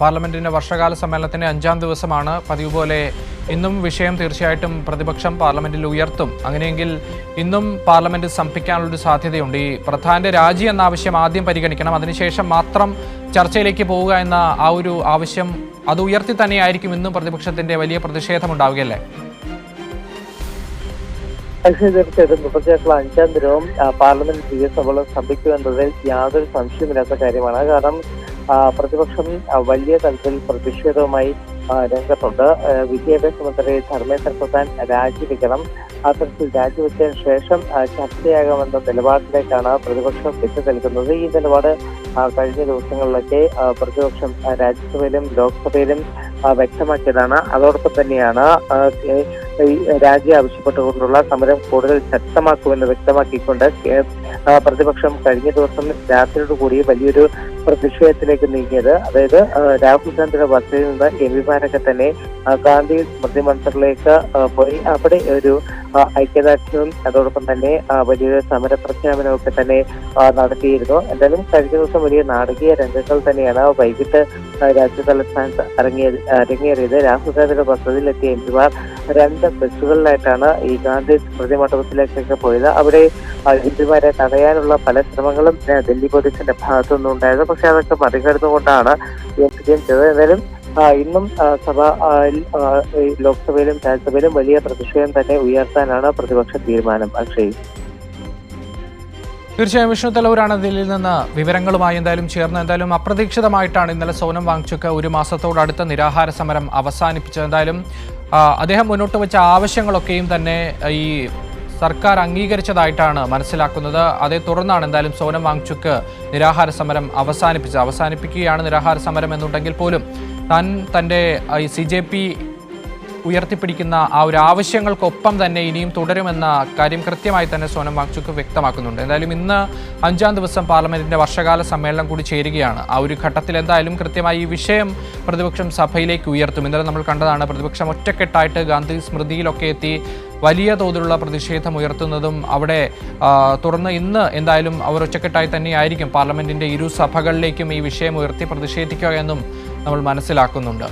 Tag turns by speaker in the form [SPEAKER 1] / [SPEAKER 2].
[SPEAKER 1] പാർലമെന്റിന്റെ വർഷകാല സമ്മേളനത്തിന്റെ 5ാം ദിവസമാണ്. പതിവ് പോലെ ഇന്നും വിഷയം തീർച്ചയായിട്ടും പ്രതിപക്ഷം പാർലമെന്റിൽ ഉയർത്തും. അങ്ങനെയെങ്കിൽ ഇന്നും പാർലമെന്റ് സ്തംഭിക്കാനുള്ളൊരു സാധ്യതയുണ്ട്. ഈ പ്രധാന്റെ രാജി എന്ന ആവശ്യം ആദ്യം പരിഗണിക്കണം, അതിനുശേഷം മാത്രം ചർച്ചയിലേക്ക് പോവുക എന്ന ആ ഒരു ആവശ്യം അത് ഉയർത്തി തന്നെയായിരിക്കും ഇന്നും പ്രതിപക്ഷത്തിന്റെ വലിയ പ്രതിഷേധമുണ്ടാവുകയല്ലേ?
[SPEAKER 2] തീർച്ചയായിട്ടും തുടർച്ചയായിട്ടുള്ള 5ാം ദിനവും പാർലമെന്റ് ദിവസങ്ങളും സ്തംഭിക്കുമെന്നതിൽ യാതൊരു സംശയമില്ലാത്ത കാര്യമാണ്. കാരണം പ്രതിപക്ഷം വലിയ തലത്തിൽ പ്രതിഷേധവുമായി രംഗത്തുണ്ട്. വിദ്യാഭ്യാസ മന്ത്രി ധർമ്മേന്ദ്ര പ്രധാൻ രാജിവെക്കണം, അത്തരത്തിൽ രാജിവെച്ചതിന് ശേഷം ചർച്ചയാകാമെന്ന നിലപാടിലേക്കാണ് പ്രതിപക്ഷം എത്തി നിൽക്കുന്നത്. ഈ നിലപാട് കഴിഞ്ഞ ദിവസങ്ങളിലൊക്കെ പ്രതിപക്ഷം രാജ്യസഭയിലും ലോക്സഭയിലും വ്യക്തമാക്കിയതാണ്. അതോടൊപ്പം തന്നെയാണ് രാജി ആവശ്യപ്പെട്ടുകൊണ്ടുള്ള സമരം കൂടുതൽ ശക്തമാക്കുമെന്ന് വ്യക്തമാക്കിക്കൊണ്ട് പ്രതിപക്ഷം കഴിഞ്ഞ ദിവസം രാത്രിയോടുകൂടി വലിയൊരു പ്രതിഷേധത്തിലേക്ക് നീങ്ങിയത്. അതായത് രാഹുൽ ഗാന്ധിയുടെ വസതിയിൽ നിന്ന് എംപിമാരൊക്കെ തന്നെ ഗാന്ധി സ്മൃതി മന്ദിറിലേക്ക് പോയി അവിടെ ഒരു ഐക്യദാർഢ്യവും അതോടൊപ്പം തന്നെ വലിയൊരു സമര പ്രഖ്യാപനവും ഒക്കെ തന്നെ നടത്തിയിരുന്നു. എന്തായാലും കഴിഞ്ഞ ദിവസം വലിയ നാടകീയ രംഗങ്ങൾ തന്നെയാണ് വൈകിട്ട് രാജ്യതലസ്ഥാനത്ത് അരങ്ങേറിയത്. രാഹുൽ ഗാന്ധിയുടെ വസതിയിലെത്തിയ എംപിമാർ 2 ബസ്സുകളിലായിട്ടാണ് ഈ ഗാന്ധി സ്മൃതി മണ്ഡപത്തിലേക്കൊക്കെ പോയത്. അവിടെ എംപിമാരെ തടയാനുള്ള പല ശ്രമങ്ങളും ഡൽഹി പോലീസിന്റെ ഭാഗത്തുനിന്നും ഉണ്ടായിരുന്നു. പക്ഷെ അതൊക്കെ മറികടന്നുകൊണ്ടാണ് വിജയം ചെയ്തത്. എന്തായാലും ഇന്നും ലോക്സഭയിലും രാജ്യസഭയിലും വലിയ പ്രതിഷേധം തന്നെ ഉയർത്താനാണ് പ്രതിപക്ഷ തീരുമാനം. അക്ഷയ്,
[SPEAKER 1] തീർച്ചയായും വിഷ്ണു തലൂരാണ് ദില്ലിയിൽ നിന്ന് വിവരങ്ങളുമായി ചേർന്ന്. അപ്രതീക്ഷിതമായിട്ടാണ് ഇന്നലെ സോനം വാങ്ചുക്ക് 1 മാസത്തോടടുത്ത നിരാഹാര സമരം അവസാനിപ്പിച്ചത്. എന്തായാലും അദ്ദേഹം മുന്നോട്ട് വെച്ച ആവശ്യങ്ങളൊക്കെയും തന്നെ ഈ സർക്കാർ അംഗീകരിച്ചതായിട്ടാണ് മനസ്സിലാക്കുന്നത്. അതേ തുടർന്നാണ് എന്തായാലും സോനം വാങ്ചുക്ക് നിരാഹാര സമരം അവസാനിപ്പിക്കുകയാണ് നിരാഹാര സമരം എന്നുണ്ടെങ്കിൽ പോലും തൻ്റെ ഈ CJP ഉയർത്തിപ്പിടിക്കുന്ന ആ ഒരു ആവശ്യങ്ങൾക്കൊപ്പം തന്നെ ഇനിയും തുടരുമെന്ന കാര്യം കൃത്യമായി തന്നെ സോനം വാങ്ചുക്ക് വ്യക്തമാക്കുന്നുണ്ട്. എന്തായാലും ഇന്ന് 5ാം ദിവസം പാർലമെന്റിന്റെ വർഷകാല സമ്മേളനം കൂടി ചേരുകയാണ്. ആ ഒരു ഘട്ടത്തിൽ എന്തായാലും കൃത്യമായി ഈ വിഷയം പ്രതിപക്ഷം സഭയിലേക്ക് ഉയർത്തും. ഇന്നലെ നമ്മൾ കണ്ടതാണ് പ്രതിപക്ഷം ഒറ്റക്കെട്ടായിട്ട് ഗാന്ധി സ്മൃതിയിലൊക്കെ എത്തി വലിയ തോതിലുള്ള പ്രതിഷേധം ഉയർത്തുന്നതും അവിടെ തുടർന്ന് ഇന്ന് എന്തായാലും അവർ ഒറ്റക്കെട്ടായി തന്നെയായിരിക്കും പാർലമെന്റിന്റെ 2 സഭകളിലേക്കും ഈ വിഷയം ഉയർത്തി പ്രതിഷേധിക്കുക എന്നും നമ്മൾ മനസ്സിലാക്കുന്നുണ്ട്.